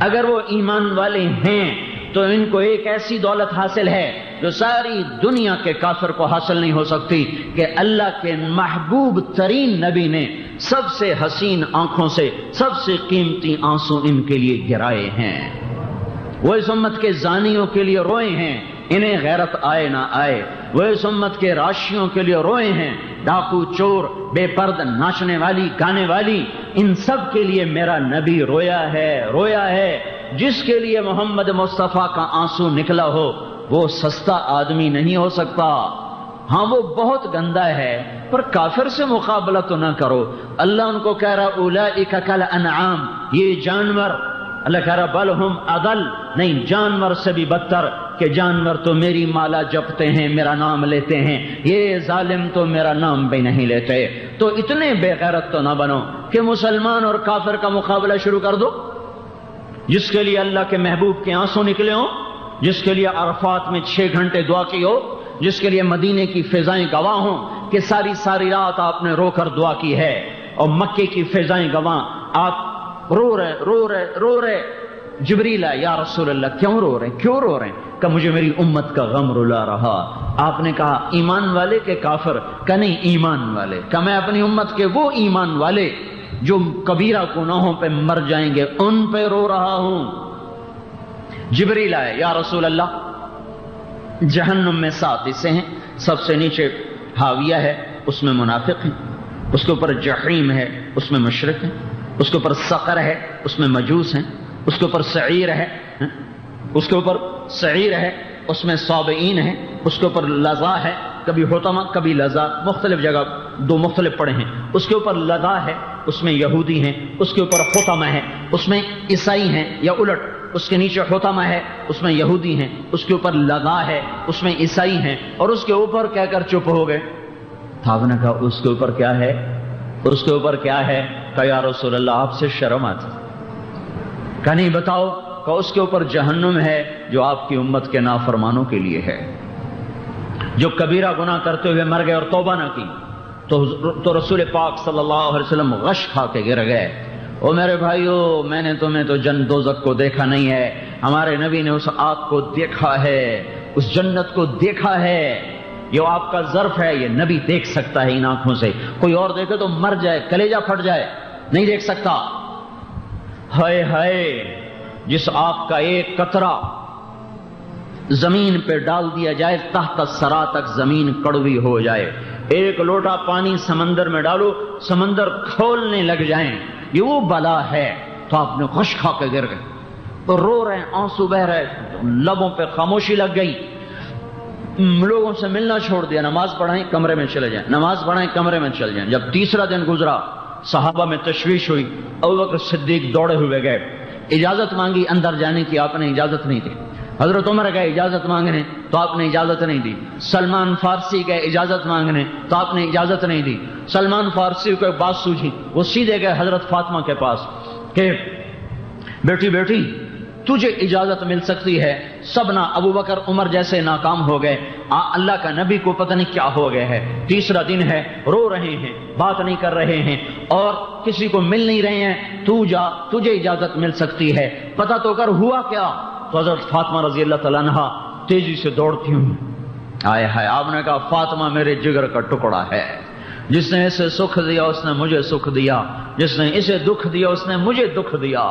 اگر وہ ایمان والے ہیں تو ان کو ایک ایسی دولت حاصل ہے جو ساری دنیا کے کافر کو حاصل نہیں ہو سکتی، کہ اللہ کے محبوب ترین نبی نے سب سے حسین آنکھوں سے سب سے قیمتی آنسو ان کے لیے گرائے ہیں، وہ اس امت کے زانیوں کے لیے روئے ہیں، انہیں غیرت آئے نہ آئے، وہ اس امت کے راشیوں کے لیے روئے ہیں، ڈاکو، چور، بے پرد، ناچنے والی، گانے والی، ان سب کے لیے میرا نبی رویا ہے۔ جس کے لیے محمد مصطفیٰ کا آنسو نکلا ہو وہ سستا آدمی نہیں ہو سکتا۔ ہاں وہ بہت گندا ہے پر کافر سے مقابلہ تو نہ کرو۔ اللہ ان کو کہہ رہا اولئک کالانعام، یہ جانور، اللہ کہہ رہا بل ہم اضل، نہیں جانور سے بھی بدتر، کہ جانور تو میری مالا جپتے ہیں، میرا نام لیتے ہیں، یہ ظالم تو میرا نام بھی نہیں لیتے۔ تو اتنے بے غیرت تو نہ بنو کہ مسلمان اور کافر کا مقابلہ شروع کر دو۔ جس کے لیے اللہ کے محبوب کے آنسو نکلے ہوں، جس کے لیے عرفات میں 6 گھنٹے دعا کی ہو، جس کے لیے مدینے کی فضائیں گواہ ہوں کہ ساری رات آپ نے رو کر دعا کی ہے، اور مکے کی فضائیں گواہ، آپ رو رہے جبریل آئے، یا رسول اللہ کیوں رو رہے ہیں؟ کہ مجھے میری امت کا غم رلا رہا۔ آپ نے کہا ایمان والے کے کافر؟ کہ نہیں ایمان والے۔ کہ میں اپنی امت کے وہ ایمان والے جو کبیرہ گناہوں پہ مر جائیں گے ان پہ رو رہا ہوں۔ جبریل آئے، یا رسول اللہ جہنم میں 7 حصے ہیں، سب سے نیچے حاویہ ہے، اس میں منافق ہیں، اس کے اوپر جحیم ہے، اس میں مشرک ہیں، اس کے اوپر سقر ہے، اس میں مجوس ہیں، اس کے اوپر سعیر ہے، اس میں صابئین ہیں، اس کے اوپر لظا ہے، کبھی حطمہ کبھی لظا، مختلف جگہ 2 مختلف پڑھے ہیں، اس کے اوپر لظا ہے، اس میں یہودی ہیں، اس کے اوپر حطمہ ہے، اس میں عیسائی ہیں، یا الٹ اس کے نیچے حطمہ ہے، اس میں یہودی ہیں، اس کے اوپر لظا ہے، اس میں عیسائی ہیں، اور اس کے اوپر کہہ کر چپ ہو گئے۔ آپ نے کہا اس کے اوپر کیا ہے؟ اس کے اوپر کیا ہے؟ کہ یا رسول اللہ آپ سے شرم آتی، کہ نہیں بتاؤ؟ کہ اس کے اوپر جہنم ہے جو آپ کی امت کے نافرمانوں کے لیے ہے، جو کبیرہ گناہ کرتے ہوئے مر گئے اور توبہ نہ کی، تو رسول پاک صلی اللہ علیہ وسلم غش کھا کے گر گئے۔ او میرے بھائیو، میں نے تمہیں تو جنت دوزخ کو دیکھا نہیں ہے، ہمارے نبی نے اس آگ کو دیکھا ہے، اس جنت کو دیکھا ہے۔ یہ آپ کا ظرف ہے، یہ نبی دیکھ سکتا ہے ان آنکھوں سے، کوئی اور دیکھے تو مر جائے، کلیجہ پھٹ جائے، نہیں دیکھ سکتا۔ ہائے ہائے، جس آگ کا ایک قطرہ زمین پہ ڈال دیا جائے تحت الثری تک زمین کڑوی ہو جائے، ایک لوٹا پانی سمندر میں ڈالو سمندر کھولنے لگ جائیں، یہ وہ بلا ہے۔ تو آپ نے غش کھا کے گر گئے، تو رو رہے ہیں، آنسو بہ رہے، لبوں پہ خاموشی لگ گئی، لوگوں سے ملنا چھوڑ دیا، نماز پڑھائیں کمرے میں چلے جائیں، نماز پڑھائیں کمرے میں چل جائیں۔ جب تیسرا دن گزرا، صحابہ میں تشویش ہوئی، ابوبکر صدیق دوڑے ہوئے گئے، اجازت مانگی اندر جانے کی، آپ نے اجازت نہیں دی۔ حضرت عمر گئے اجازت مانگنے تو آپ نے اجازت نہیں دی۔ سلمان فارسی گئے اجازت مانگنے تو آپ نے اجازت نہیں دی۔ سلمان فارسی کو ایک بات سوجھی، وہ سیدھے گئے حضرت فاطمہ کے پاس کہ بیٹی تجھے اجازت مل سکتی ہے، سب نہ ابوبکر عمر جیسے ناکام ہو گئے، اللہ کا نبی کو پتہ نہیں کیا ہو گیا ہے، تیسرا دن ہے، رو رہے ہیں، بات نہیں کر رہے ہیں اور کسی کو مل نہیں رہے ہیں، تو جا، تجھے اجازت مل سکتی ہے، پتہ تو کر ہوا کیا۔ تو حضرت فاطمہ رضی اللہ تعالیٰ عنہا تیزی سے دوڑتی ہوں، آئے ہائے، آپ نے کہا فاطمہ میرے جگر کا ٹکڑا ہے، جس نے اسے سکھ دیا اس نے مجھے سکھ دیا، جس نے اسے دکھ دیا اس نے مجھے دکھ دیا۔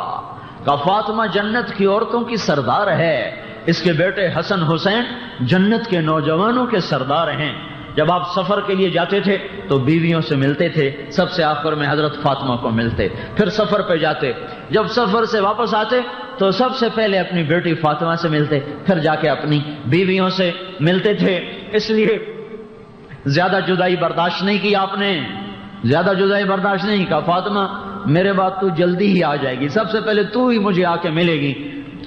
کہ فاطمہ جنت کی عورتوں کی سردار ہے، اس کے بیٹے حسن حسین جنت کے نوجوانوں کے سردار ہیں۔ جب آپ سفر کے لیے جاتے تھے تو بیویوں سے ملتے تھے، سب سے آخر میں حضرت فاطمہ کو ملتے، پھر سفر پہ جاتے، جب سفر سے واپس آتے تو سب سے پہلے اپنی بیٹی فاطمہ سے ملتے، پھر جا کے اپنی بیویوں سے ملتے تھے۔ اس لیے زیادہ جدائی برداشت نہیں کی آپ نے، زیادہ جدائی برداشت نہیں کا، فاطمہ میرے بعد تو جلدی ہی آ جائے گی، سب سے پہلے تو ہی مجھے آ کے ملے گی۔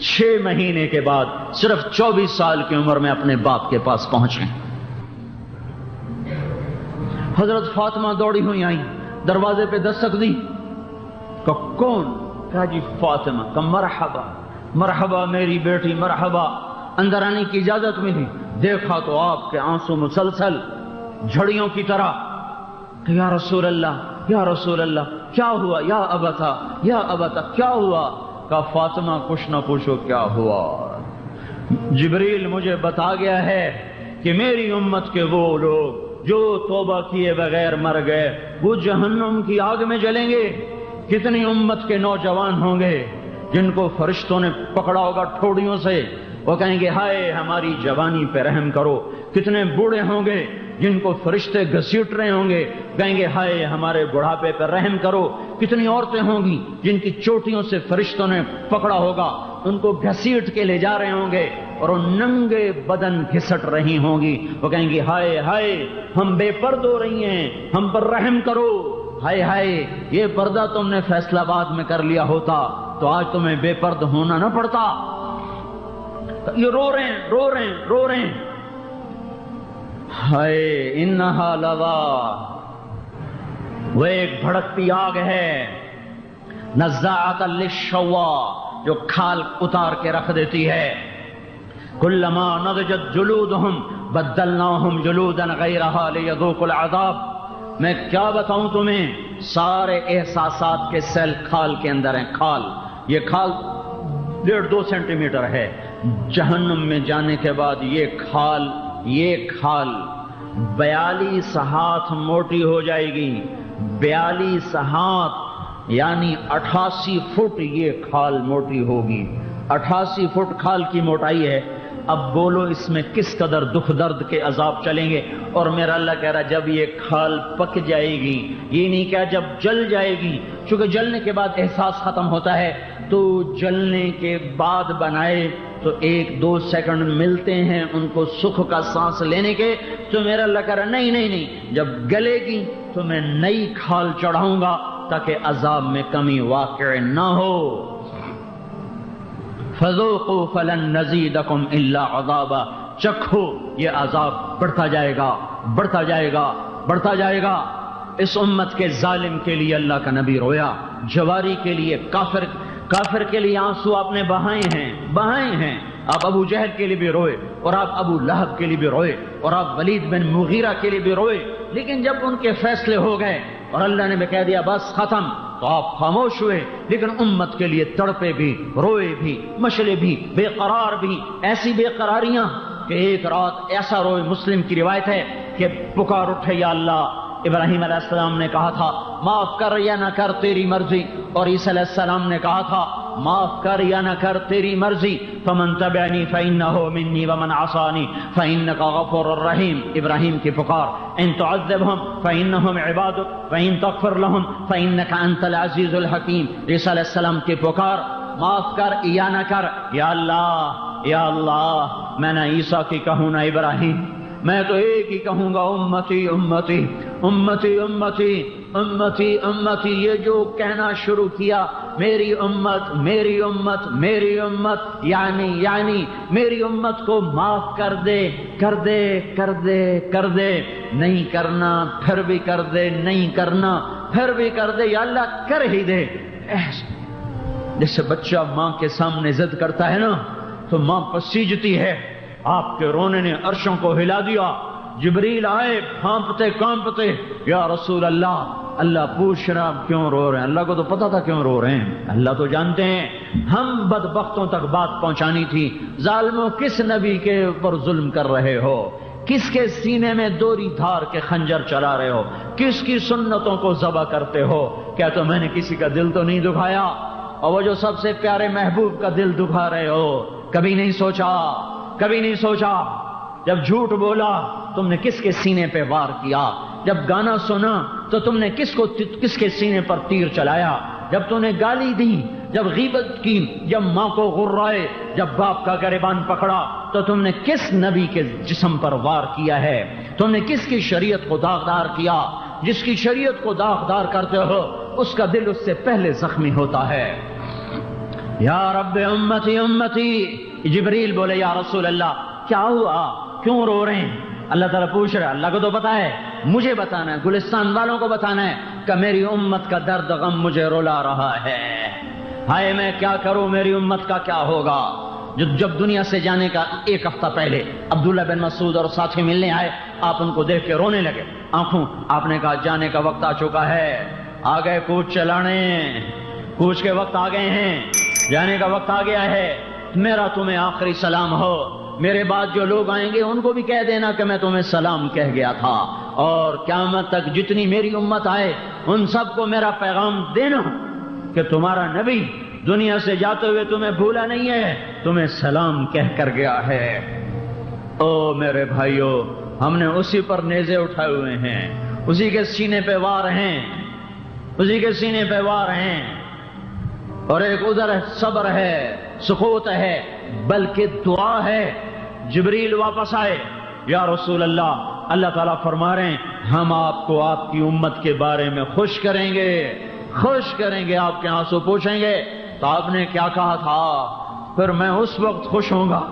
6 مہینے کے بعد صرف 24 سال کی عمر میں اپنے باپ کے پاس پہنچ گئے۔ حضرت فاطمہ دوڑی ہوئی آئی، دروازے پہ دستک دی، کہ کون؟ کہا جی فاطمہ۔ کہ مرحبا مرحبا میری بیٹی مرحبا۔ اندر آنے کی اجازت ملی، دیکھا تو آپ کے آنسو مسلسل جھڑیوں کی طرح، کہ یا رسول اللہ یا رسول اللہ کیا ہوا، یا ابتا یا ابتا کیا ہوا؟ کہا فاطمہ کچھ نہ پوچھو کیا ہوا، جبریل مجھے بتا گیا ہے کہ میری امت کے وہ لوگ جو توبہ کیے بغیر مر گئے وہ جہنم کی آگ میں جلیں گے۔ کتنی امت کے نوجوان ہوں گے جن کو فرشتوں نے پکڑا ہوگا ٹھوڑیوں سے، وہ کہیں گے ہائے ہماری جوانی پہ رحم کرو۔ کتنے بوڑھے ہوں گے جن کو فرشتے گھسیٹ رہے ہوں گے، کہیں گے ہائے ہمارے بڑھاپے پہ رحم کرو۔ کتنی عورتیں ہوں گی جن کی چوٹیوں سے فرشتوں نے پکڑا ہوگا، ان کو گھسیٹ کے لے جا رہے ہوں گے اور وہ ننگے بدن گھسٹ رہی ہوں گی، وہ کہیں گی ہائے ہائے ہم بے پرد ہو رہی ہیں، ہم پر رحم کرو۔ ہائے ہائے یہ پردہ تم نے فیصل آباد میں کر لیا ہوتا تو آج تمہیں بے پرد ہونا نہ پڑتا۔ یہ رو رہے ہیں رو رہے ہیں رو رہے ہیں۔ ہائے انہا لظا، وہ ایک بھڑکتی آگ ہے، نزاعۃ للشوا، جو کھال اتار کے رکھ دیتی ہے۔ کلما نضجت جلودہم بدلناہم جلودا غیرہا لیذوقوا العذاب۔ میں کیا بتاؤں تمہیں، سارے احساسات کے سیل کھال کے اندر ہیں۔ کھال، یہ کھال 1.5-2 سینٹی میٹر ہے۔ جہنم میں جانے کے بعد یہ کھال 42 ہاتھ موٹی ہو جائے گی۔ 42 ہاتھ یعنی 88 فٹ یہ کھال موٹی ہوگی۔ 88 فٹ کھال کی موٹائی ہے۔ اب بولو اس میں کس قدر دکھ درد کے عذاب چلیں گے۔ اور میرا اللہ کہہ رہا جب یہ کھال پک جائے گی، یہ نہیں کہا جب جل جائے گی، چونکہ جلنے کے بعد احساس ختم ہوتا ہے، تو جلنے کے بعد بنائے تو 1-2 سیکنڈ ملتے ہیں ان کو سکھ کا سانس لینے کے، تو میرا اللہ کہہ رہا نہیں، جب گلے گی تو میں نئی کھال چڑھاؤں گا تاکہ عذاب میں کمی واقع نہ ہو۔ فذوقوا فلن نزیدکم الا عذابا، چکھو یہ عذاب بڑھتا جائے گا بڑھتا جائے گا بڑھتا جائے گا۔ اس امت کے ظالم کے لیے اللہ کا نبی رویا، جواری کے لیے، کافر کے لیے آنسو آپ نے بہائے ہیں۔ آپ ابو جہل کے لیے بھی روئے اور آپ ابو لہب کے لیے بھی روئے اور آپ ولید بن مغیرہ کے لیے بھی روئے، لیکن جب ان کے فیصلے ہو گئے اور اللہ نے بھی کہہ دیا بس ختم، تو آپ خاموش ہوئے۔ لیکن امت کے لیے تڑپے بھی، روئے بھی، مشلے بھی، بے قرار بھی، ایسی بے قراریاں کہ ایک رات ایسا روئے۔ مسلم کی روایت ہے کہ پکار اٹھے یا اللہ، ابراہیم علیہ السلام نے کہا تھا معاف کر یا نہ کر تیری مرضی، اور عیسیٰ علیہ السلام نے کہا تھا معاف کر یا نہ کر تیری مرضی۔ فمن تبعنی فإنہ منی ومن عصانی فإنک غفور الرحیم، ابراہیم کی پکار۔ ان تعذبہم فإنہم عبادک وإن تغفر لہم فإنک انت العزیز الحکیم، عیسیٰ علیہ السلام کی پکار معاف کر یا نہ کر، یا اللہ میں نہ عیسیٰ کی کہوں نہ ابراہیم، میں تو ایک ہی کہوں گا امتی امتی امتی امتی امتی امتی۔ یہ جو کہنا شروع کیا میری امت میری امت میری امت، یعنی میری امت کو معاف کر دے کر دے کر دے کر دے، نہیں کرنا پھر بھی کر دے، نہیں کرنا پھر بھی کر دے، یا اللہ کر ہی دے۔ جیسے بچہ ماں کے سامنے ضد کرتا ہے نا تو ماں پسیجتی ہے۔ آپ کے رونے نے عرشوں کو ہلا دیا۔ جبریل آئے کانپتے کانپتے، یا رسول اللہ پوچھ رہا کیوں رو رہے ہیں؟ اللہ کو تو پتا تھا کیوں رو رہے ہیں، اللہ تو جانتے ہیں۔ ہم بدبختوں تک بات پہنچانی تھی۔ ظالموں کس نبی کے اوپر ظلم کر رہے ہو؟ کس کے سینے میں دوری دھار کے خنجر چلا رہے ہو؟ کس کی سنتوں کو ذبح کرتے ہو؟ کیا تو میں نے کسی کا دل تو نہیں دکھایا؟ اور وہ جو سب سے پیارے محبوب کا دل دکھا رہے ہو، کبھی نہیں سوچا جب جھوٹ بولا تم نے کس کے سینے پہ وار کیا؟ جب گانا سنا تو تم نے کس کے سینے پر تیر چلایا؟ جب تم نے گالی دی، جب غیبت کی، جب ماں کو غرائے، جب باپ کا گریبان پکڑا تو تم نے کس نبی کے جسم پر وار کیا ہے؟ تم نے کس کی شریعت کو داغدار کیا؟ جس کی شریعت کو داغدار کرتے ہو اس کا دل اس سے پہلے زخمی ہوتا ہے۔ یا رب امتی امتی، جبریل بولے یا رسول اللہ کیا ہوا، کیوں رو رہے ہیں؟ اللہ تعالیٰ پوچھ رہا ہے، اللہ کو تو پتا ہے، مجھے بتانا ہے، گلستان والوں کو بتانا ہے کہ میری امت کا درد غم مجھے رلا رہا ہے۔ ہائے میں کیا کروں، میری امت کا کیا ہوگا؟ جب دنیا سے جانے کا 1 ہفتہ پہلے عبداللہ بن مسعود اور ساتھی ملنے آئے، آپ ان کو دیکھ کے رونے لگے آنکھوں۔ آپ نے کہا جانے کا وقت آ چکا ہے، آ گئے کوچ چلانے، کوچ کے وقت آ گئے ہیں۔ جانے کا وقت آ گیا ہے، میرا تمہیں آخری سلام ہو، میرے بعد جو لوگ آئیں گے ان کو بھی کہہ دینا کہ میں تمہیں سلام کہہ گیا تھا، اور قیامت تک جتنی میری امت آئے ان سب کو میرا پیغام دینا کہ تمہارا نبی دنیا سے جاتے ہوئے تمہیں بھولا نہیں ہے، تمہیں سلام کہہ کر گیا ہے۔ او میرے بھائیو، ہم نے اسی پر نیزے اٹھائے ہوئے ہیں، اسی کے سینے پہ وار ہیں، اسی کے سینے پہ وار ہیں، اور ایک ادھر صبر ہے، سکوت ہے، بلکہ دعا ہے۔ جبریل واپس آئے، یا رسول اللہ، اللہ تعالیٰ فرما رہے ہیں ہم آپ کو آپ کی امت کے بارے میں خوش کریں گے، خوش کریں گے، آپ کے آنسو پوچھیں گے تو آپ نے کیا کہا تھا، پھر میں اس وقت خوش ہوں گا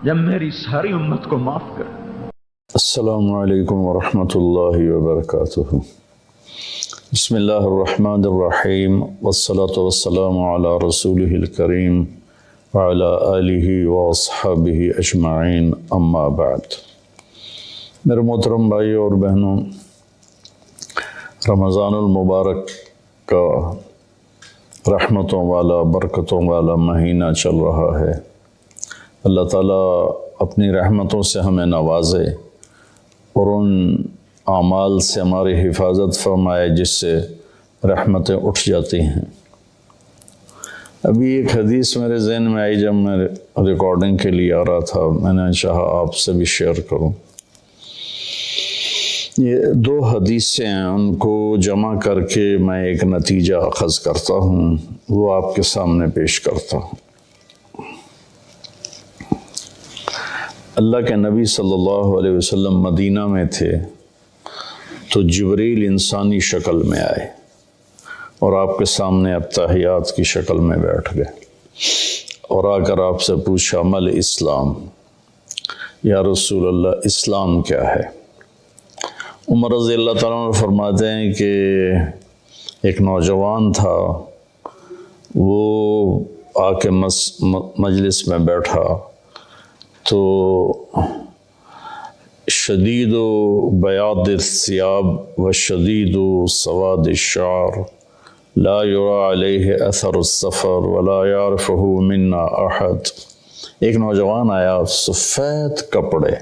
جب میری ساری امت کو معاف کر۔ السلام علیکم ورحمۃ اللہ وبرکاتہ۔ بسم اللہ الرحمن الرحیم، والصلاة والسلام علی رسولہ الکریم وعلی آلہ واصحابہ اجمعین، اما بعد۔ میرے محترم بھائیوں اور بہنوں، رمضان المبارک کا رحمتوں والا، برکتوں والا مہینہ چل رہا ہے۔ اللہ تعالیٰ اپنی رحمتوں سے ہمیں نوازے اور ان اعمال سے ہماری حفاظت فرمائے جس سے رحمتیں اٹھ جاتی ہیں۔ ابھی ایک حدیث میرے ذہن میں آئی جب میں ریکارڈنگ کے لیے آ رہا تھا، میں نے چاہا آپ سے بھی شیئر کروں۔ یہ دو حدیثیں ہیں، ان کو جمع کر کے میں ایک نتیجہ اخذ کرتا ہوں، وہ آپ کے سامنے پیش کرتا ہوں۔ اللہ کے نبی صلی اللہ علیہ وسلم مدینہ میں تھے تو جبریل انسانی شکل میں آئے اور آپ کے سامنے اتحیات کی شکل میں بیٹھ گئے اور آ کر آپ سے پوچھا مل اسلام، یا رسول اللہ اسلام کیا ہے؟ عمر رضی اللہ تعالیٰ عنہ فرماتے ہیں کہ ایک نوجوان تھا، وہ آ کے مجلس میں بیٹھا تو شدید بیاض الثیاب و شدید سواد الشعر لا یری علیہ اثر السفر ولا یعرفہ منا احد۔ ایک نوجوان آیا، سفید کپڑے،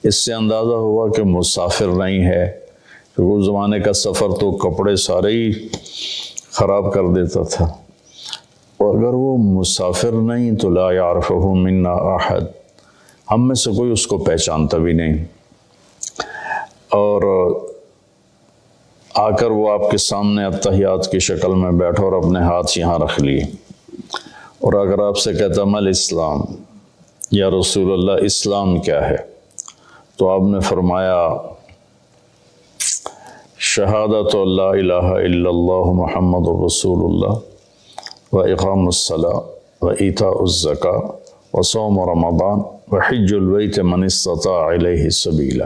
اس سے اندازہ ہوا کہ مسافر نہیں ہے، کیونکہ اس زمانے کا سفر تو کپڑے سارے ہی خراب کر دیتا تھا، اور اگر وہ مسافر نہیں تو لا یعرفہ منا احد، ہم میں سے کوئی اس کو پہچانتا بھی نہیں۔ اور آ کر وہ آپ کے سامنے اتحیات کی شکل میں بیٹھا اور اپنے ہاتھ یہاں رکھ لیے، اور اگر آپ سے کہتا مل اسلام، یا رسول اللہ اسلام کیا ہے، تو آپ نے فرمایا شہادت لا الہ الا اللہ محمد رسول اللہ و اقام الصلاۃ و ایتاء الزکاۃ و صوم رمضان و حج البیت من استطاع الیہ سبیلا۔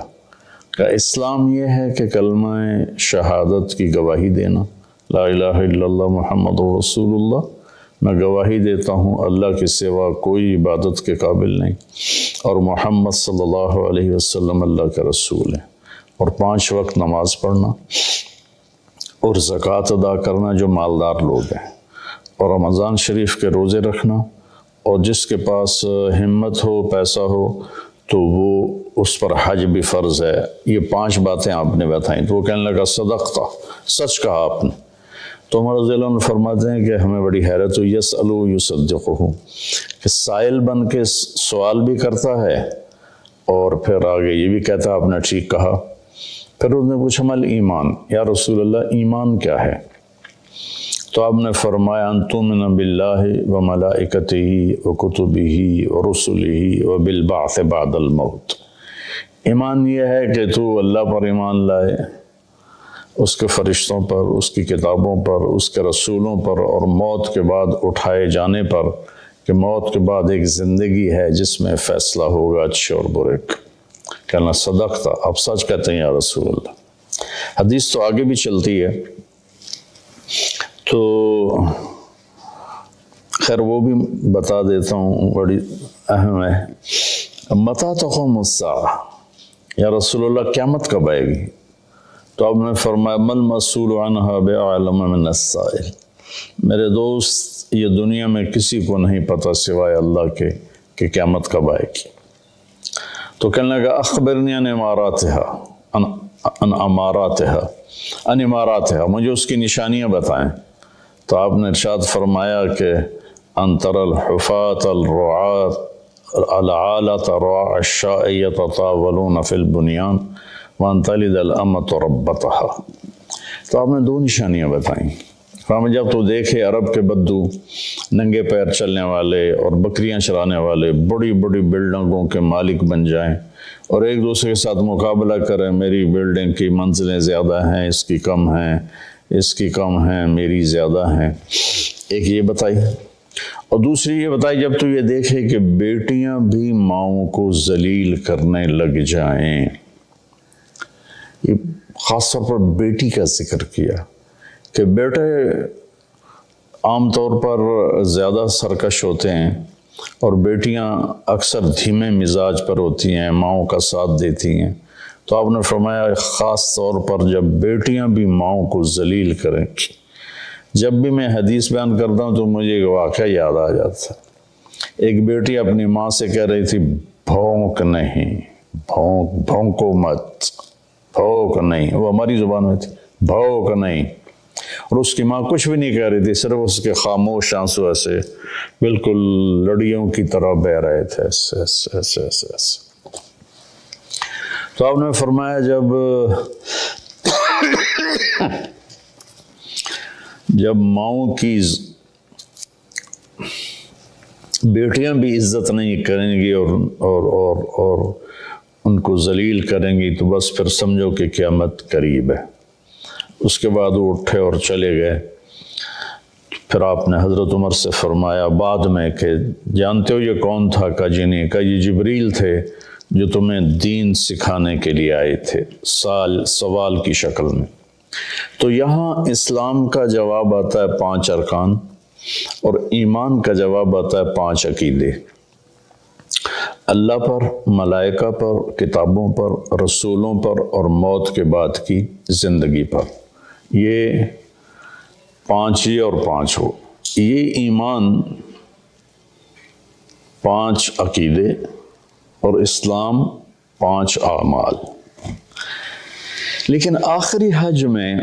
کہ اسلام یہ ہے کہ کلمہ شہادت کی گواہی دینا، لا الہ الا اللہ محمد رسول اللہ، میں گواہی دیتا ہوں اللہ کے سوا کوئی عبادت کے قابل نہیں، اور محمد صلی اللہ علیہ وسلم اللہ کے رسول ہیں، اور 5 وقت نماز پڑھنا اور زکوٰۃ ادا کرنا جو مالدار لوگ ہیں، اور رمضان شریف کے روزے رکھنا، اور جس کے پاس ہمت ہو، پیسہ ہو تو وہ اس پر حج بھی فرض ہے۔ یہ 5 باتیں آپ نے بتائیں تو وہ کہنے لگا صدقتا، سچ کہا آپ نے۔ تو عمر رضی اللہ عنہ فرماتے ہیں کہ ہمیں بڑی حیرت ہوئی، یسألو یصدقہ، کہ سائل بن کے سوال بھی کرتا ہے اور پھر آگے یہ بھی کہتا ہے آپ نے ٹھیک کہا۔ پھر اس نے پوچھا مل ایمان، یا رسول اللہ ایمان کیا ہے؟ تو آپ نے فرمایا ان تؤمن باللہ و ملائکتہ و کتبہ و رسلہ و بالبعث بعد الموت۔ ایمان یہ ہے کہ تو اللہ پر ایمان لائے، اس کے فرشتوں پر، اس کی کتابوں پر، اس کے رسولوں پر، اور موت کے بعد اٹھائے جانے پر، کہ موت کے بعد ایک زندگی ہے جس میں فیصلہ ہوگا اچھے اور برے کا۔ کہنا صدقتا، آپ سچ کہتے ہیں یا رسول اللہ۔ حدیث تو آگے بھی چلتی ہے، تو خیر وہ بھی بتا دیتا ہوں، بڑی اہم ہے۔ متی تقوم الساعہ، یا رسول اللہ قیامت کب آئے گی؟ تو آپ نے فرمایا مل مسئول عنہا بعلم من السائل، میرے دوست یہ دنیا میں کسی کو نہیں پتہ سوائے اللہ کے کہ قیامت کب آئے گی۔ تو کہنے لگا اخبرنی عن اماراتها، مجھے اس کی نشانیاں بتائیں۔ تو آپ نے ارشاد فرمایا کہ ان تر الحفاة الرعاة العالة رعاء الشاء يتطاولون في البنيان وان تلد الامة ربتها۔ تو آپ نے دو نشانیاں بتائیں۔ فرمایا جب تو دیکھے عرب کے بدو ننگے پیر چلنے والے اور بکریاں چرانے والے بڑی بڑی بلڈنگوں کے مالک بن جائیں اور ایک دوسرے کے ساتھ مقابلہ کریں، میری بلڈنگ کی منزلیں زیادہ ہیں، اس کی کم ہیں، اس کی کم ہیں، میری زیادہ ہیں، ایک یہ بتائی۔ اور دوسری یہ بتائی جب تو یہ دیکھے کہ بیٹیاں بھی ماؤں کو ذلیل کرنے لگ جائیں۔ یہ خاص طور پر بیٹی کا ذکر کیا کہ بیٹے عام طور پر زیادہ سرکش ہوتے ہیں اور بیٹیاں اکثر دھیمے مزاج پر ہوتی ہیں، ماؤں کا ساتھ دیتی ہیں۔ تو آپ نے فرمایا خاص طور پر جب بیٹیاں بھی ماؤں کو ذلیل کریں۔ جب بھی میں حدیث بیان کرتا ہوں تو مجھے ایک واقعہ یاد آ جاتا ہے۔ ایک بیٹی اپنی ماں سے کہہ رہی تھی بھونک نہیں، بھونکو مت، بھونک نہیں، وہ ہماری زبان میں تھی، بھونک نہیں۔ اور اس کی ماں کچھ بھی نہیں کہہ رہی تھی، صرف اس کے خاموش آنسو ایسے بالکل لڑیوں کی طرح بہہ رہے تھے، ایسے ایسے ایسے ایسے ایسے۔ تو آپ نے فرمایا جب ماؤں کی بیٹیاں بھی عزت نہیں کریں گی اور ان کو ذلیل کریں گی تو بس پھر سمجھو کہ قیامت قریب ہے۔ اس کے بعد وہ اٹھے اور چلے گئے۔ پھر آپ نے حضرت عمر سے فرمایا بعد میں کہ جانتے ہو یہ کون تھا؟ کہا جی نہیں۔ کہا یہ جبریل تھے جو تمہیں دین سکھانے کے لیے آئے تھے، سوال کی شکل میں۔ تو یہاں اسلام کا جواب آتا ہے 5 ارکان اور ایمان کا جواب آتا ہے 5 عقیدے، اللہ پر، ملائکہ پر، کتابوں پر، رسولوں پر اور موت کے بعد کی زندگی پر۔ یہ 5 ہی اور 5 ہو، یہ ایمان 5 عقیدے اور اسلام 5 اعمال۔ لیکن آخری حج میں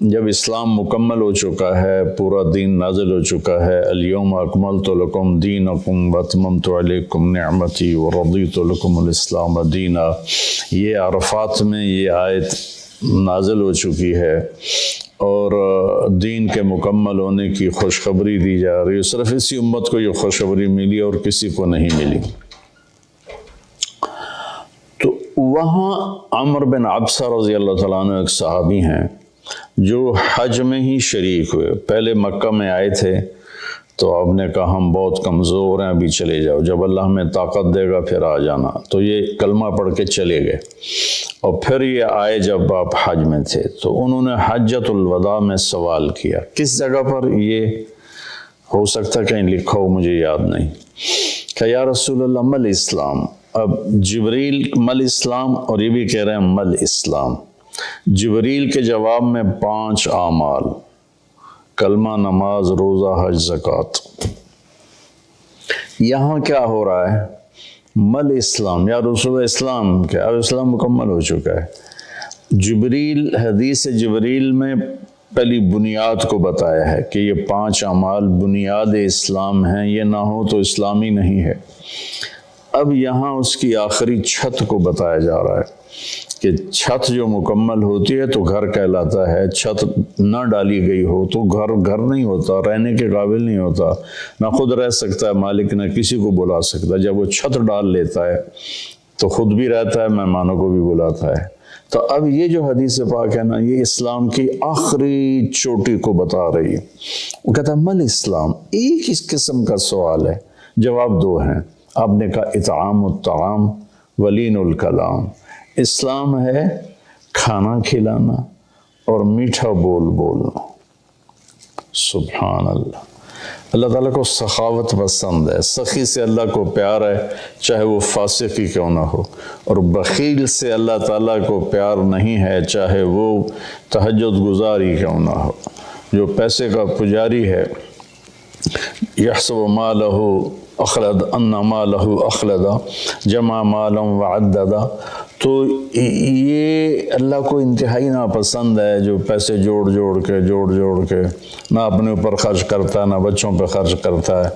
جب اسلام مکمل ہو چکا ہے، پورا دین نازل ہو چکا ہے، الیوم اکملت لکم دینکم واتممت علیکم نعمتی ورضیت لکم الاسلام دینا، یہ عرفات میں یہ آیت نازل ہو چکی ہے اور دین کے مکمل ہونے کی خوشخبری دی جا رہی ہے۔ صرف اسی امت کو یہ خوشخبری ملی اور کسی کو نہیں ملی۔ تو وہاں عمر بن عبسہ رضی اللہ تعالیٰ عنہ ایک صحابی ہیں جو حج میں ہی شریک ہوئے۔ پہلے مکہ میں آئے تھے تو آپ نے کہا ہم بہت کمزور ہیں، ابھی چلے جاؤ، جب اللہ ہمیں طاقت دے گا پھر آ جانا۔ تو یہ کلمہ پڑھ کے چلے گئے اور پھر یہ آئے جب آپ حج میں تھے تو انہوں نے حجۃ الوداع میں سوال کیا۔ کس جگہ پر یہ ہو سکتا کہیں لکھا ہو، مجھے یاد نہیں، کہ یا رسول اللہ مل اسلام۔ اب جبریل مل اسلام اور یہ بھی کہہ رہے ہیں مل اسلام۔ جبریل کے جواب میں 5 اعمال، کلمہ، نماز، روزہ، حج، زکوٰۃ۔ یہاں کیا ہو رہا ہے؟ مل اسلام، یا رسول اسلام کیا؟ اب اسلام مکمل ہو چکا ہے۔ جبریل، حدیث جبریل میں پہلی بنیاد کو بتایا ہے کہ یہ 5 اعمال بنیاد اسلام ہیں، یہ نہ ہو تو اسلامی نہیں ہے۔ اب یہاں اس کی آخری چھت کو بتایا جا رہا ہے کہ چھت جو مکمل ہوتی ہے تو گھر کہلاتا ہے، چھت نہ ڈالی گئی ہو تو گھر نہیں ہوتا، رہنے کے قابل نہیں ہوتا، نہ خود رہ سکتا ہے مالک، نہ کسی کو بلا سکتا۔ جب وہ چھت ڈال لیتا ہے تو خود بھی رہتا ہے، مہمانوں کو بھی بلاتا ہے۔ تو اب یہ جو حدیث پاک ہے نا، یہ اسلام کی آخری چوٹی کو بتا رہی ہے۔ وہ کہتا ہے مل اسلام، ایک اس قسم کا سوال ہے، جواب 2 ہیں۔ آپ نے کہا اطعام الطعام ولین الکلام، اسلام ہے کھانا کھلانا اور میٹھا بولنا۔ سبحان اللہ۔ اللہ تعالیٰ کو سخاوت پسند ہے، سخی سے اللہ کو پیار ہے، چاہے وہ فاسق ہی کیوں نہ ہو، اور بخیل سے اللہ تعالیٰ کو پیار نہیں ہے، چاہے وہ تہجد گزار ہی کیوں نہ ہو۔ جو پیسے کا پجاری ہے یحسب مالہ اخلد ان مالہ اخلدا جمع مالا وعددا. تو یہ اللہ کو انتہائی ناپسند ہے جو پیسے جوڑ جوڑ کے نہ اپنے اوپر خرچ کرتا ہے نہ بچوں پہ خرچ کرتا ہے،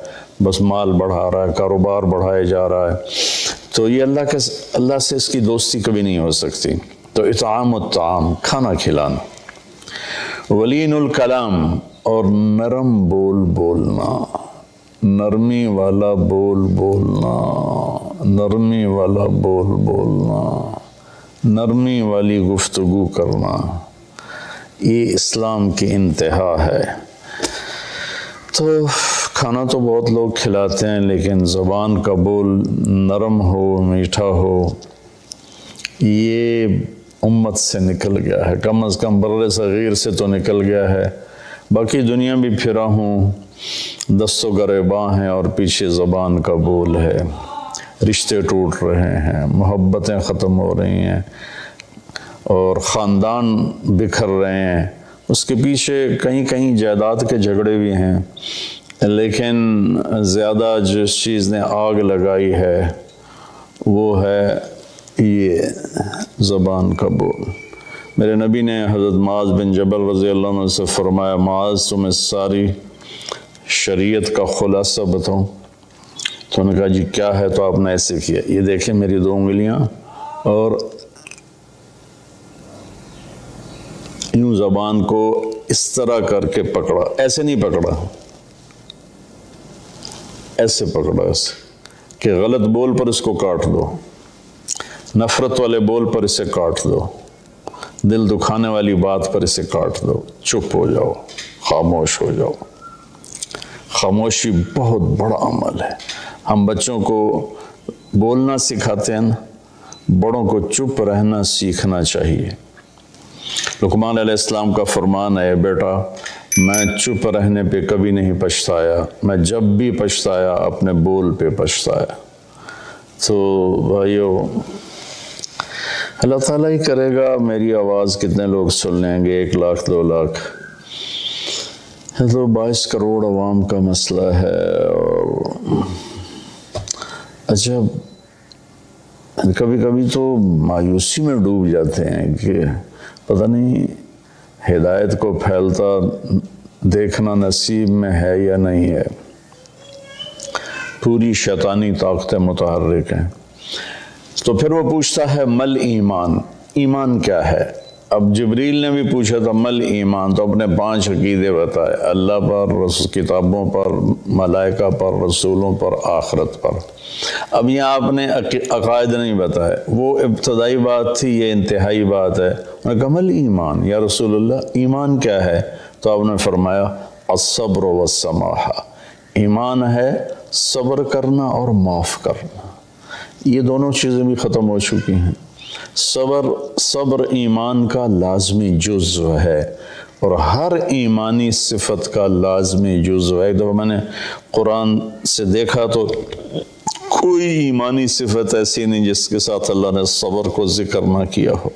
بس مال بڑھا رہا ہے، کاروبار بڑھائے جا رہا ہے. تو یہ اللہ سے اس کی دوستی کبھی نہیں ہو سکتی. تو اطعام الطعام، کھانا کھلانا. ولین الکلام، اور نرم بول بولنا، نرمی والا بول بولنا، نرمی والا بول بولنا، نرمی والی گفتگو کرنا. یہ اسلام کی انتہا ہے. تو کھانا تو بہت لوگ کھلاتے ہیں، لیکن زبان کا بول نرم ہو، میٹھا ہو، یہ امت سے نکل گیا ہے. کم از کم بر صغیر سے تو نکل گیا ہے. باقی دنیا بھی پھرا ہوں، دست و گریباں ہیں اور پیچھے زبان کا بول ہے. رشتے ٹوٹ رہے ہیں، محبتیں ختم ہو رہی ہیں اور خاندان بکھر رہے ہیں. اس کے پیچھے کہیں کہیں جائیداد کے جھگڑے بھی ہیں، لیکن زیادہ جس چیز نے آگ لگائی ہے وہ ہے یہ زبان کا بول. میرے نبی نے حضرت معاذ بن جبل رضی اللہ عنہ سے فرمایا، معاذ تمہیں ساری شریعت کا خلاصہ بتاؤں؟ تو انہوں نے کہا جی کیا ہے؟ تو آپ نے ایسے کیا، یہ دیکھیں میری 2 انگلیاں، اور یوں زبان کو اس طرح کر کے پکڑا. ایسے نہیں پکڑا، ایسے پکڑا، ایسے کہ غلط بول پر اس کو کاٹ دو، نفرت والے بول پر اسے کاٹ دو، دل دکھانے والی بات پر اسے کاٹ دو. چپ ہو جاؤ، خاموش ہو جاؤ. خاموشی بہت بڑا عمل ہے. ہم بچوں کو بولنا سکھاتے ہیں، بڑوں کو چپ رہنا سیکھنا چاہیے. لقمان علیہ السلام کا فرمان ہے، بیٹا میں چپ رہنے پہ کبھی نہیں پچھتایا، میں جب بھی پچھتایا اپنے بول پہ پچھتایا. تو بھائیو، اللہ تعالیٰ ہی کرے گا میری آواز کتنے لوگ سن لیں گے، 1 لاکھ 2 لاکھ. تو 22 کروڑ عوام کا مسئلہ ہے. اور اچھا کبھی کبھی تو مایوسی میں ڈوب جاتے ہیں کہ پتہ نہیں ہدایت کو پھیلتا دیکھنا نصیب میں ہے یا نہیں ہے. پوری شیطانی طاقتیں متحرک ہیں. تو پھر وہ پوچھتا ہے مل ایمان، ایمان کیا ہے؟ اب جبریل نے بھی پوچھا تھا مل ایمان، تو اپنے 5 عقیدے بتائے، اللہ پر، کتابوں پر، ملائکہ پر، رسولوں پر، آخرت پر. اب یہاں آپ نے عقائد نہیں بتائے، وہ ابتدائی بات تھی، یہ انتہائی بات ہے. انہوں نے کہا مل ایمان یا رسول اللہ، ایمان کیا ہے؟ تو آپ نے فرمایا الصبر والسماحہ، ایمان ہے صبر کرنا اور معاف کرنا. یہ دونوں چیزیں بھی ختم ہو چکی ہیں. صبر ایمان کا لازمی جزو ہے، اور ہر ایمانی صفت کا لازمی جزو ہے. ایک دفعہ میں نے قرآن سے دیکھا تو کوئی ایمانی صفت ایسی نہیں جس کے ساتھ اللہ نے صبر کو ذکر نہ کیا ہو.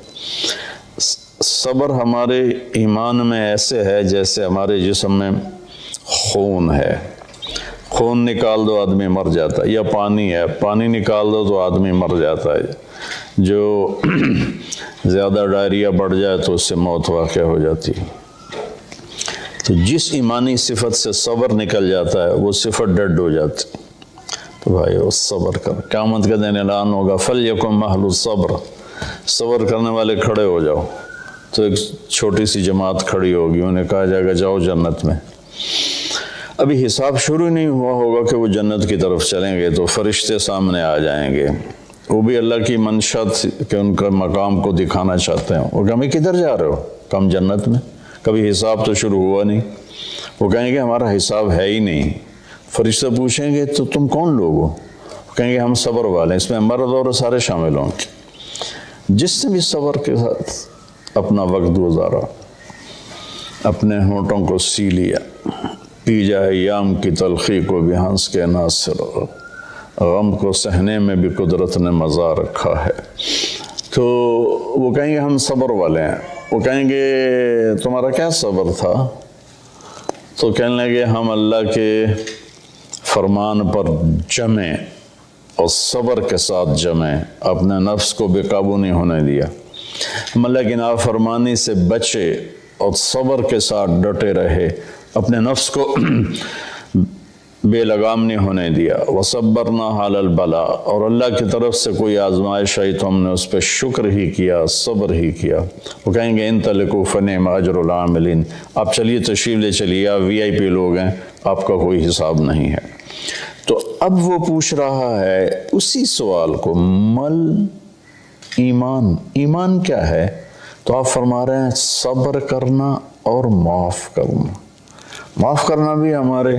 صبر ہمارے ایمان میں ایسے ہے جیسے ہمارے جسم میں خون ہے. خون نکال دو آدمی مر جاتا ہے، یا پانی ہے، پانی نکال دو تو آدمی مر جاتا ہے. جو زیادہ ڈائریا بڑھ جائے تو اس سے موت واقع ہو جاتی ہے. تو جس ایمانی صفت سے صبر نکل جاتا ہے وہ صفت ڈیڈ ہو جاتی. تو بھائی وہ صبر کر، قیامت کا دن اعلان ہوگا فَلْيَكُنْ أَهْلُ الصَّبْرِ، صبر کرنے والے کھڑے ہو جاؤ. تو ایک چھوٹی سی جماعت کھڑی ہوگی، انہیں کہا جائے گا جاؤ جنت میں. ابھی حساب شروع نہیں ہوا ہوگا کہ وہ جنت کی طرف چلیں گے، تو فرشتے سامنے آ جائیں گے. وہ بھی اللہ کی منشا کہ ان کا مقام کو دکھانا چاہتے ہیں. وہ کہیں کدھر جا رہے ہو؟ کم جنت میں. کبھی حساب تو شروع ہوا نہیں. وہ کہیں گے ہمارا حساب ہے ہی نہیں. فرشتے پوچھیں گے تو تم کون لوگ ہو؟ کہیں گے ہم صبر والے ہیں. اس میں مرد اور سارے شامل ہوں گے. جس نے بھی صبر کے ساتھ اپنا وقت گزارا، اپنے ہونٹوں کو سی لیا، پی جائے ایام کی تلخی کو بھی ہنس کے ناصر، غم کو سہنے میں بھی قدرت نے مزہ رکھا ہے. تو وہ کہیں گے ہم صبر والے ہیں. وہ کہیں گے تمہارا کیا صبر تھا؟ تو کہنے لگے ہم اللہ کے فرمان پر جمیں اور صبر کے ساتھ جمیں، اپنے نفس کو بے قابو نہیں ہونے دیا، ہم اللہ کی نافرمانی سے بچے اور صبر کے ساتھ ڈٹے رہے، اپنے نفس کو بے لگام نہیں ہونے دیا۔ وَصَبَّرْنَا عَلَى الْبَلَاءِ، اور اللہ کی طرف سے کوئی آزمائش آئی تو ہم نے اس پہ شکر ہی کیا، صبر ہی کیا۔ وہ کہیں گے انطلقوا فنعم اجر العاملین، آپ چلیے تشریف لے چلیے، آپ VIP لوگ ہیں، آپ کا کوئی حساب نہیں ہے۔ تو اب وہ پوچھ رہا ہے اسی سوال کو، مل ایمان، ایمان کیا ہے؟ تو آپ فرما رہے ہیں صبر کرنا اور معاف کرنا۔ معاف کرنا بھی ہمارے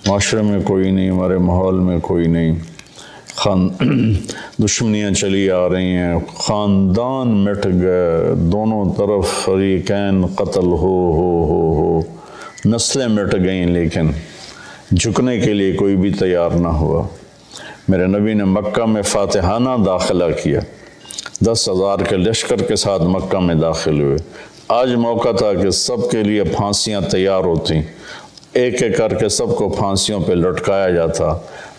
معاشرے میں کوئی نہیں، ہمارے ماحول میں کوئی نہیں، دشمنیاں چلی آ رہی ہیں، خاندان مٹ گئے، دونوں طرف فریقین قتل ہو، نسلیں مٹ گئیں، لیکن جھکنے کے لیے کوئی بھی تیار نہ ہوا۔ میرے نبی نے مکہ میں فاتحانہ داخلہ کیا، 10,000 کے لشکر کے ساتھ مکہ میں داخل ہوئے۔ آج موقع تھا کہ سب کے لیے پھانسیاں تیار ہوتی، ایک ایک کر کے سب کو پھانسیوں پہ لٹکایا جاتا،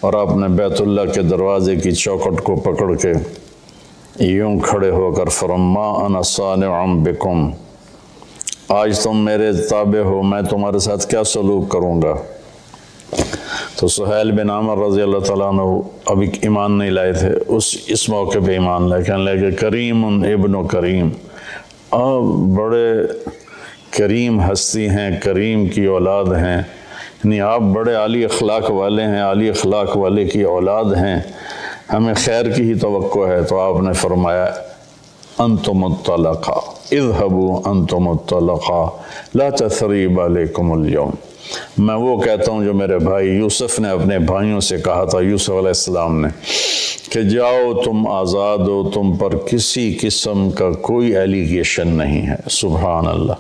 اور آپ نے بیت اللہ کے دروازے کی چوکھٹ کو پکڑ کے یوں کھڑے ہو کر فرما انا صانع بکم، آج تم میرے تابع ہو، میں تمہارے ساتھ کیا سلوک کروں گا۔ تو سہیل بن عمر رضی اللہ تعالیٰ عنہ ابھی ایمان نہیں لائے تھے، اس موقع پہ ایمان لائے، کہنے لگے کریم ابن کریم، آپ بڑے کریم ہستی ہیں، کریم کی اولاد ہیں، یعنی آپ بڑے عالی اخلاق والے ہیں، عالی اخلاق والے کی اولاد ہیں، ہمیں خیر کی ہی توقع ہے۔ تو آپ نے فرمایا انتم الطلقاء اذهبوا انتم الطلقاء لا تثریب علیکم اليوم، میں وہ کہتا ہوں جو میرے بھائی یوسف نے اپنے بھائیوں سے کہا تھا، یوسف علیہ السلام نے، کہ جاؤ تم آزاد ہو، تم پر کسی قسم کا کوئی ایلیگیشن نہیں ہے۔ سبحان اللہ۔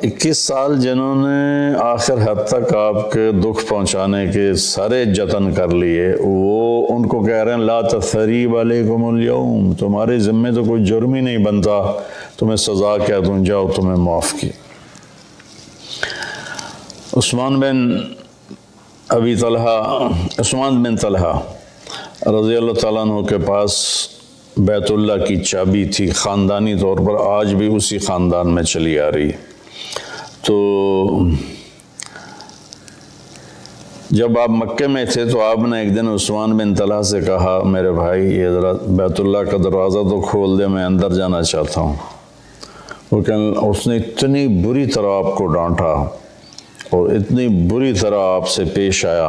21 سال جنہوں نے آخر حد تک آپ کے دکھ پہنچانے کے سارے جتن کر لیے، وہ ان کو کہہ رہے ہیں لا تثریب علیکم اليوم، تمہارے ذمے تو کوئی جرم ہی نہیں بنتا، تمہیں سزا کیا دوں، جاؤ تمہیں معاف کیا۔ عثمان بن طلحہ رضی اللہ تعالیٰ عنہ کے پاس بیت اللہ کی چابی تھی، خاندانی طور پر آج بھی اسی خاندان میں چلی آ رہی۔ تو جب آپ مکے میں تھے تو آپ نے ایک دن عثمان بن طلحہ سے کہا میرے بھائی یہ ذرا بیت اللہ کا دروازہ تو کھول دے، میں اندر جانا چاہتا ہوں۔ اس نے اتنی بری طرح آپ کو ڈانٹا اور اتنی بری طرح آپ سے پیش آیا،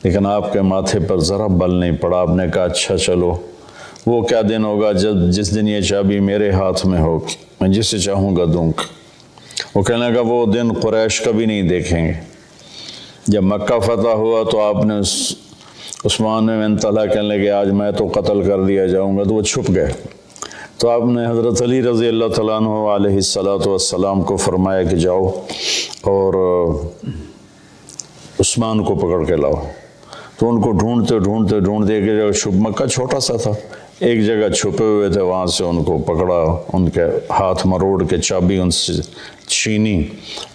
لیکن آپ کے ماتھے پر ذرا بل نہیں پڑا۔ آپ نے کہا اچھا چلو، وہ کیا دن ہوگا جس دن یہ چابی میرے ہاتھ میں ہوگی، میں جسے چاہوں گا دوں گا۔ وہ کہنے لگا وہ دن قریش کبھی نہیں دیکھیں گے۔ جب مکہ فتح ہوا تو آپ نے عثمان بن طلحہ کہنے لگے آج میں تو قتل کر دیا جاؤں گا، تو وہ چھپ گئے۔ تو آپ نے حضرت علی رضی اللہ تعالیٰ عنہ علیہ السلام کو فرمایا کہ جاؤ اور عثمان کو پکڑ کے لاؤ۔ تو ان کو ڈھونڈتے ایک جگہ مکہ چھوٹا سا تھا، ایک جگہ چھپے ہوئے تھے، وہاں سے ان کو پکڑا، ان کے ہاتھ مروڑ کے چابی ان سے چھینی،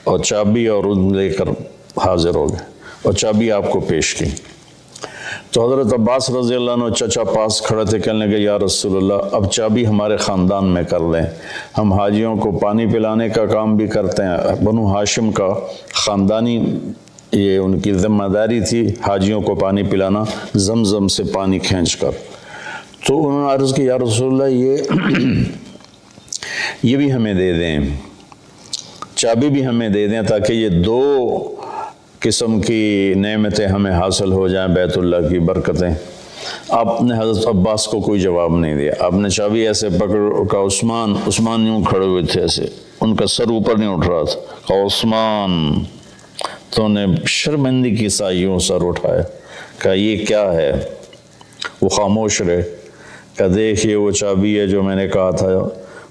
اور چابی اور ان لے کر حاضر ہو گئے اور چابی آپ کو پیش کی۔ تو حضرت عباس رضی اللہ عنہ چچا پاس کھڑے تھے، کہنے لگے یا رسول اللہ اب چابی ہمارے خاندان میں کر لیں، ہم حاجیوں کو پانی پلانے کا کام بھی کرتے ہیں، بنو ہاشم کا خاندانی یہ ان کی ذمہ داری تھی حاجیوں کو پانی پلانا، زمزم سے پانی کھینچ کر۔ تو انہوں نے عرض کی یا رسول اللہ یہ بھی ہمیں دے دیں، چابی بھی ہمیں دے دیں تاکہ یہ دو قسم کی نعمتیں ہمیں حاصل ہو جائیں، بیت اللہ کی برکتیں۔ آپ نے حضرت عباس کو کوئی جواب نہیں دیا، آپ نے چابی ایسے پکڑ کا عثمان یوں کھڑے ہوئے تھے، ایسے ان کا سر اوپر نہیں اٹھ رہا تھا، کہا عثمان، تو نے شرمندگی کی سا یوں سر اٹھایا، کہا یہ کیا ہے؟ وہ خاموش رہے، کہا دیکھیے وہ چابی ہے جو میں نے کہا تھا،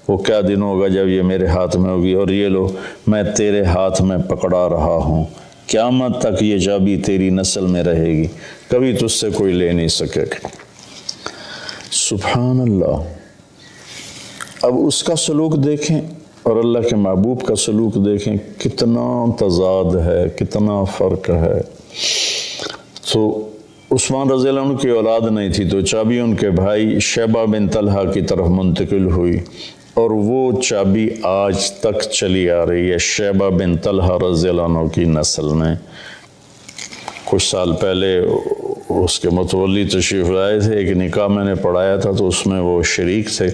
وہ کیا دن ہوگا جب یہ میرے ہاتھ میں ہوگی، اور یہ لو میں تیرے ہاتھ میں پکڑا رہا ہوں، قیامت تک یہ چابی تیری نسل میں رہے گی، کبھی تجھ سے کوئی لے نہیں سکے گا۔ سبحان اللہ۔ اب اس کا سلوک دیکھیں اور اللہ کے محبوب کا سلوک دیکھیں کتنا تضاد ہے، کتنا فرق ہے۔ تو عثمان رضی اللہ عنہ کی اولاد نہیں تھی تو چابی ان کے بھائی شیبہ بن طلحہ کی طرف منتقل ہوئی، اور وہ چابی آج تک چلی آ رہی ہے شیبہ بن طلحہ رضی اللہ عنہ کی نسل میں۔ کچھ سال پہلے اس کے متولی تشریف لائے تھے، ایک نکاح میں نے پڑھایا تھا تو اس میں وہ شریک تھے،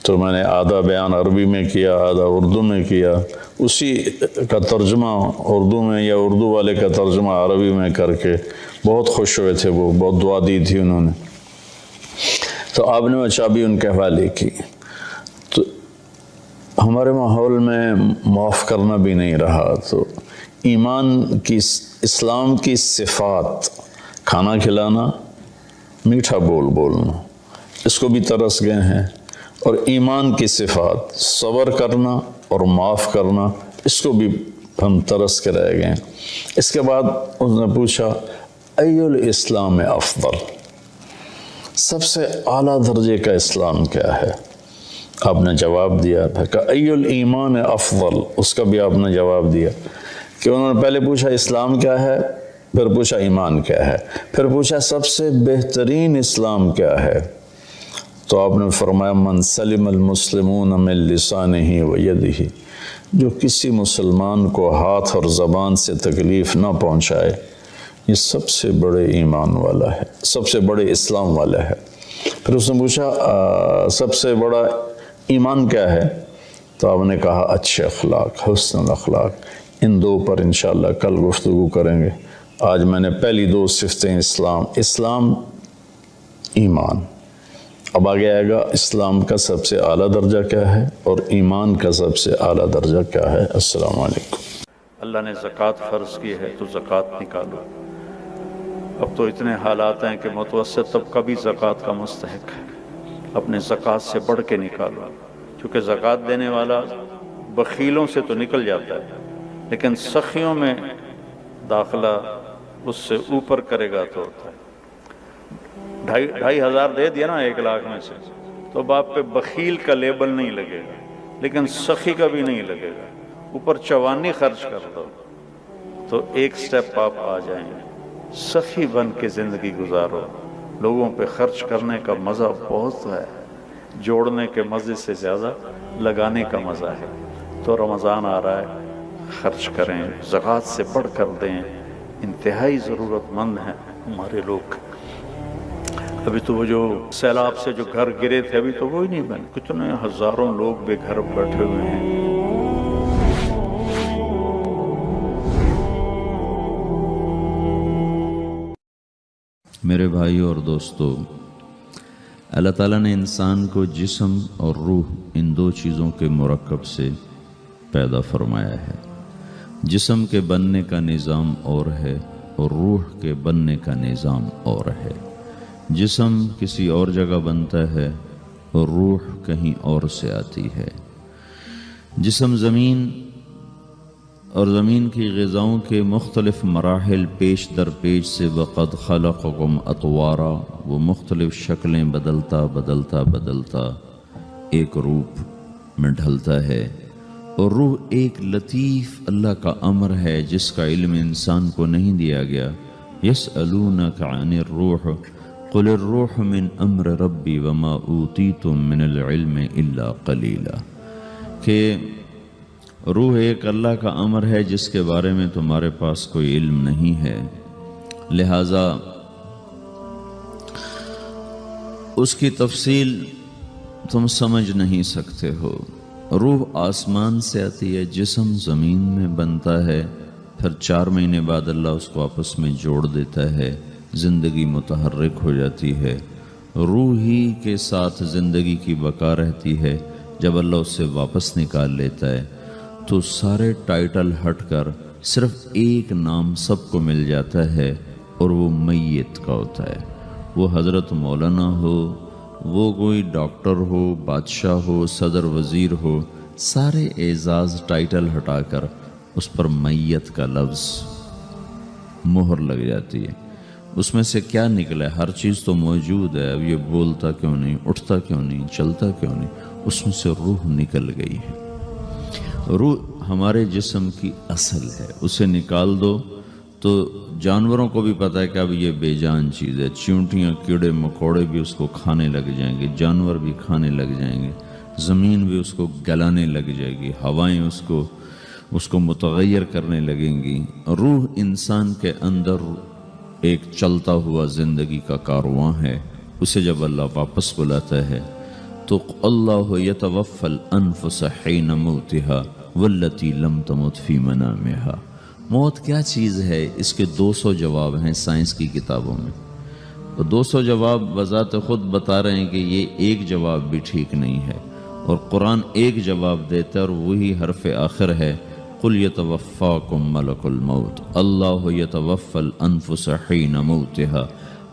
تو میں نے آدھا بیان عربی میں کیا، آدھا اردو میں کیا، اسی کا ترجمہ اردو میں یا اردو والے کا ترجمہ عربی میں کر کے بہت خوش ہوئے تھے، وہ بہت دعا دی تھی انہوں نے۔ تو آپ نے وہ چابی ان کے حوالے کی۔ تو ہمارے ماحول میں معاف کرنا بھی نہیں رہا، تو ایمان کی، اسلام کی صفات، کھانا کھلانا، میٹھا بولنا، اس کو بھی ترس گئے ہیں، اور ایمان کی صفات صبر کرنا اور معاف کرنا، اس کو بھی ہم ترس کے رہ گئے ہیں۔ اس کے بعد اس نے پوچھا ای الاسلام افضل، سب سے اعلیٰ درجے کا اسلام کیا ہے؟ آپ نے جواب دیا تھا کہ ای الایمان افضل، اس کا بھی آپ نے جواب دیا کہ انہوں نے پہلے پوچھا اسلام کیا ہے، پھر پوچھا ایمان کیا ہے، پھر پوچھا سب سے بہترین اسلام کیا ہے، تو آپ نے فرمایا من سلم المسلمون من لسانہ و یدہ، جو کسی مسلمان کو ہاتھ اور زبان سے تکلیف نہ پہنچائے، یہ سب سے بڑے ایمان والا ہے، سب سے بڑے اسلام والا ہے۔ پھر اس نے پوچھا سب سے بڑا ایمان کیا ہے، تو آپ نے کہا اچھے اخلاق، حسن الاخلاق۔ ان دو پر انشاءاللہ کل گفتگو کریں گے۔ آج میں نے پہلی دو صفتیں اسلام ایمان، اب آگے آئے گا اسلام کا سب سے اعلیٰ درجہ کیا ہے اور ایمان کا سب سے اعلیٰ درجہ کیا ہے۔ السلام علیکم۔ اللہ نے زکوٰۃ فرض کی ہے تو زکوٰۃ نکالو۔ اب تو اتنے حالات ہیں کہ متوسط طبقہ بھی زکوٰۃ کا مستحق ہے، اپنے زکوٰۃ سے بڑھ کے نکالو، کیونکہ زکوٰۃ دینے والا بخیلوں سے تو نکل جاتا ہے، لیکن سخیوں میں داخلہ اس سے اوپر کرے گا تو ہوتا ہے۔ 2,500 دے دیا نا 1 لاکھ میں سے، تو باپ پہ بخیل کا لیبل نہیں لگے گا، لیکن سخی کا بھی نہیں لگے گا۔ اوپر 54 خرچ کر دو تو ایک سٹیپ آپ آ جائیں گے۔ سخی بن کے زندگی گزارو، لوگوں پہ خرچ کرنے کا مزہ بہت ہے، جوڑنے کے مزے سے زیادہ لگانے کا مزہ ہے۔ تو رمضان آ رہا ہے، خرچ کریں، زکوٰۃ سے بڑھ کر دیں، انتہائی ضرورت مند ہیں ہمارے لوگ۔ ابھی تو وہ جو سیلاب سے جو گھر گرے تھے ابھی تو وہ ہی نہیں بنے، کتنے ہزاروں لوگ بے گھر بیٹھے ہوئے ہیں۔ میرے بھائی اور دوستو، اللہ تعالیٰ نے انسان کو جسم اور روح ان 2 چیزوں کے مرکب سے پیدا فرمایا ہے۔ جسم کے بننے کا نظام اور ہے اور روح کے بننے کا نظام اور ہے۔ جسم کسی اور جگہ بنتا ہے اور روح کہیں اور سے آتی ہے۔ جسم زمین اور زمین کی غذاؤں کے مختلف مراحل پیش در پیش سے وقد خلقکم اطوارا، وہ مختلف شکلیں بدلتا ایک روپ میں ڈھلتا ہے، اور روح ایک لطیف اللہ کا امر ہے جس کا علم انسان کو نہیں دیا گیا۔ یسألونک عن الروح قل الروح من امر ربی وما اوتیتم من العلم الا قلیلا، کہ روح ایک اللہ کا امر ہے جس کے بارے میں تمہارے پاس کوئی علم نہیں ہے، لہذا اس کی تفصیل تم سمجھ نہیں سکتے ہو۔ روح آسمان سے آتی ہے، جسم زمین میں بنتا ہے، پھر 4 مہینے بعد اللہ اس کو آپس میں جوڑ دیتا ہے، زندگی متحرک ہو جاتی ہے۔ روح ہی کے ساتھ زندگی کی بقا رہتی ہے۔ جب اللہ اس سے واپس نکال لیتا ہے تو سارے ٹائٹل ہٹ کر صرف ایک نام سب کو مل جاتا ہے، اور وہ میت کا ہوتا ہے۔ وہ حضرت مولانا ہو، وہ کوئی ڈاکٹر ہو، بادشاہ ہو، صدر وزیر ہو، سارے اعزاز ٹائٹل ہٹا کر اس پر میت کا لفظ مہر لگ جاتی ہے۔ اس میں سے کیا نکلا ہے؟ ہر چیز تو موجود ہے، اب یہ بولتا کیوں نہیں، اٹھتا کیوں نہیں، چلتا کیوں نہیں؟ اس میں سے روح نکل گئی ہے۔ روح ہمارے جسم کی اصل ہے، اسے نکال دو تو جانوروں کو بھی پتہ ہے کہ اب یہ بے جان چیز ہے، چیونٹیاں کیڑے مکوڑے بھی اس کو کھانے لگ جائیں گے، جانور بھی کھانے لگ جائیں گے، زمین بھی اس کو گلانے لگ جائے گی، ہوائیں اس کو متغیر کرنے لگیں گی۔ روح انسان کے اندر ایک چلتا ہوا زندگی کا کارواں ہے، اسے جب اللہ واپس بلاتا ہے تو اللہ یتوفی الانفس حین موتها والتی لم تمت فی منامها۔ موت کیا چیز ہے؟ اس کے 200 جواب ہیں سائنس کی کتابوں میں، اور 200 جواب بذات خود بتا رہے ہیں کہ یہ ایک جواب بھی ٹھیک نہیں ہے، اور قرآن ایک جواب دیتا ہے اور وہی حرف آخر ہے، قل یتوفاکم ملک الموت اللہ یتوفی الانفس حین موتها۔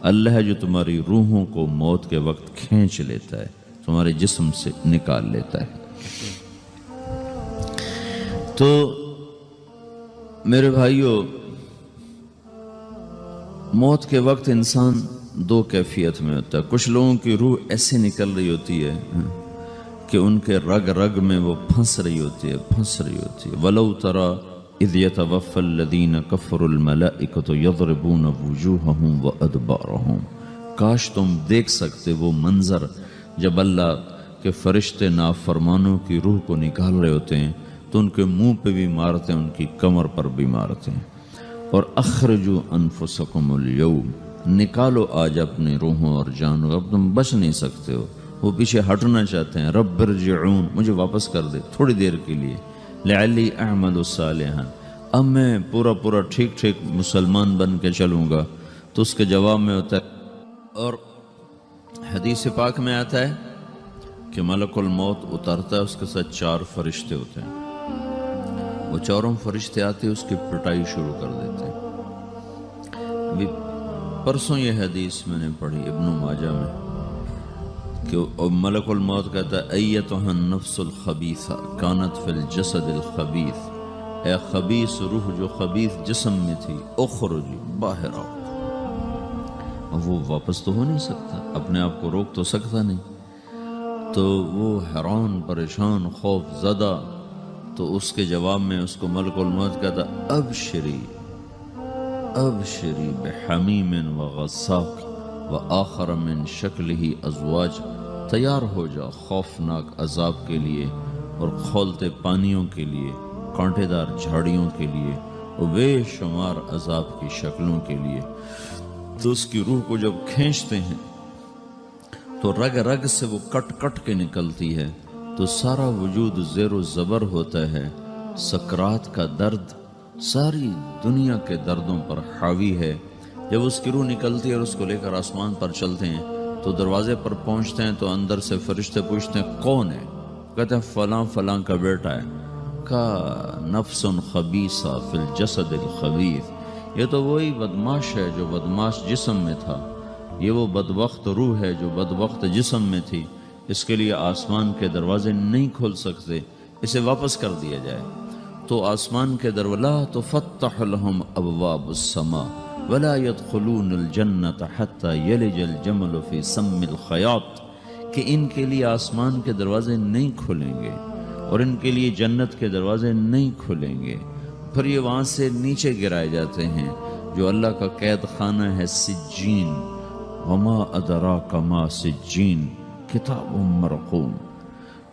اللہ ہے جو تمہاری روحوں کو موت کے وقت کھینچ لیتا ہے، تمہارے جسم سے نکال لیتا ہے۔ تو میرے بھائیو، موت کے وقت انسان دو کیفیت میں ہوتا ہے۔ کچھ لوگوں کی روح ایسے نکل رہی ہوتی ہے کہ ان کے رگ رگ میں وہ پھنس رہی ہوتی ہے۔ وَلَوْ تَرَى اِذْ يَتَوَفَّى الَّذِينَ كَفَرُوا الْمَلَائِكَةُ يَضْرِبُونَ وُجُوهَهُمْ وَأَدْبَارَهُمْ۔ کاش تم دیکھ سکتے وہ منظر جب اللہ کے فرشتے نافرمانوں کی روح کو نکال رہے ہوتے ہیں تو ان کے منہ پہ بھی مارتے ہیں، ان کی کمر پر بھی مارتے ہیں۔ اور اخرجوا انفسکم اليوم، نکالو آج اپنی روحوں اور جانوں، اب تم بچ نہیں سکتے ہو۔ وہ پیچھے ہٹنا چاہتے ہیں، رب ارجعون، مجھے واپس کر دے تھوڑی دیر کے لیے، لعلی اعمل صالحا، اب میں پورا ٹھیک مسلمان بن کے چلوں گا۔ تو اس کے جواب میں ہوتا ہے، اور حدیث پاک میں آتا ہے کہ ملک الموت اترتا ہے، اس کے ساتھ 4 فرشتے ہوتے ہیں، وہ 4 فرشتے آتے اس کی پٹائی شروع کر دیتے ہیں۔ ابھی پرسوں یہ حدیث میں نے پڑھی ابن ماجہ میں کہ ملک الموت کہتا ہے ایتھا النفس الخبیثہ کانت فی الجسد الخبیث، اے خبیث روح جو خبیث جسم میں تھی، اخرجی، باہر آؤ۔ اب وہ واپس تو ہو نہیں سکتا، اپنے آپ کو روک تو سکتا نہیں، تو وہ حیران پریشان خوف زدہ، تو اس کے جواب میں اس کو ملک الموت کہتا ابشری بحمیم وغساق وآخر من شکلہ ازواج، تیار ہو جا خوفناک عذاب کے لیے اور کھولتے پانیوں کے لیے، کانٹے دار جھاڑیوں کے لیے اور بے شمار عذاب کی شکلوں کے لیے۔ تو اس کی روح کو جب کھینچتے ہیں تو رگ رگ سے وہ کٹ کے نکلتی ہے، تو سارا وجود زیر و زبر ہوتا ہے، سکرات کا درد ساری دنیا کے دردوں پر حاوی ہے۔ جب اس کی روح نکلتی ہے اور اس کو لے کر آسمان پر چلتے ہیں تو دروازے پر پہنچتے ہیں تو اندر سے فرشتے پوچھتے ہیں کون ہے؟ کہتے ہیں فلاں کا بیٹا ہے۔ کا نفس خبیثہ فی الجسد الخبیث، یہ تو وہی بدماش ہے جو بدماش جسم میں تھا، یہ وہ بدبخت روح ہے جو بدبخت جسم میں تھی، اس کے لیے آسمان کے دروازے نہیں کھل سکتے، اسے واپس کر دیا جائے۔ تو آسمان کے دروازے لا تفتح لهم ابواب السماء ولا يدخلون الجنة حتى يلج الجمل في سم الخياط، کہ ان کے لیے آسمان کے دروازے نہیں کھلیں گے اور ان کے لیے جنت کے دروازے نہیں کھلیں گے، پھر یہ وہاں سے نیچے گرائے جاتے ہیں جو اللہ کا قید خانہ ہے سجین۔ وما ادراک ما سجین کتاب مرقوم،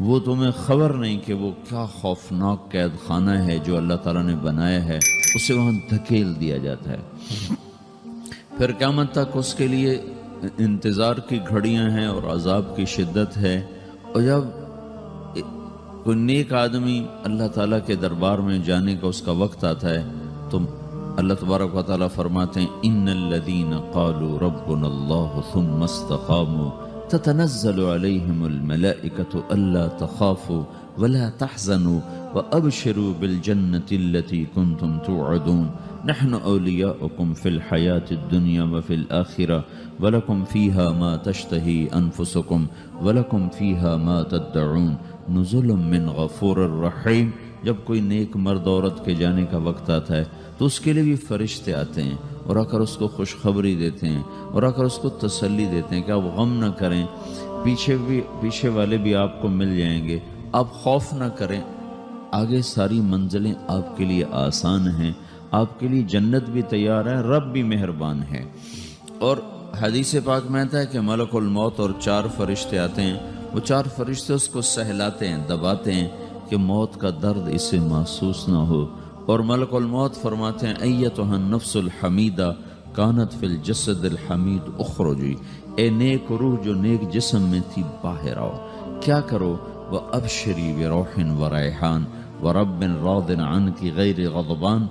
وہ تمہیں خبر نہیں کہ وہ کیا خوفناک قید خانہ ہے جو اللہ تعالیٰ نے بنایا ہے، اسے وہاں دھکیل دیا جاتا ہے۔ پھر قیامت تک اس کے لیے انتظار کی گھڑیاں ہیں اور عذاب کی شدت ہے۔ اور جب کوئی نیک آدمی اللہ تعالیٰ کے دربار میں جانے کا اس کا وقت آتا ہے تو اللہ تبارک و تعالیٰ فرماتے ہیں ان الذین قالوا ربنا اللہ ثم استقاموا تتنزل علیہم الملائکۃ الا تخافوا ولا تحزنوا وابشروا بالجنة التي كنتم توعدون نحن اولیاؤکم فی الحیاة الدنیا وفی الآخرة ولکم فیہا ما تشتہی انفسکم ولکم فیہا ما تدعون نزل من غفور الرحیم۔ جب کوئی نیک مرد عورت کے جانے کا وقت آتا ہے تو اس کے لیے بھی فرشتے آتے ہیں اور آ کر اس کو خوشخبری دیتے ہیں اور آ کر اس کو تسلی دیتے ہیں کہ آپ غم نہ کریں، پیچھے والے بھی آپ کو مل جائیں گے، آپ خوف نہ کریں، آگے ساری منزلیں آپ کے لیے آسان ہیں، آپ کے لیے جنت بھی تیار ہے، رب بھی مہربان ہے۔ اور حدیث پاک میں آتا ہے کہ ملک الموت اور 4 فرشتے آتے ہیں، وہ 4 فرشتے اس کو سہلاتے ہیں، دباتے ہیں کہ موت کا درد اسے محسوس نہ ہو، اور ملک الموت فرماتے ہیں ایتھا النفس الحمیدہ کانت فی الجسد الحمید اخرجی، اے نیک روح جو نیک جسم میں تھی باہر آؤ۔ کیا کرو؟ وَأَبْشِرِي بِرَوْحٍ وَرَيْحَانٍ وَرَبٍّ رَاضٍ عَنْكِ غَيْرِ غَضْبَانٍ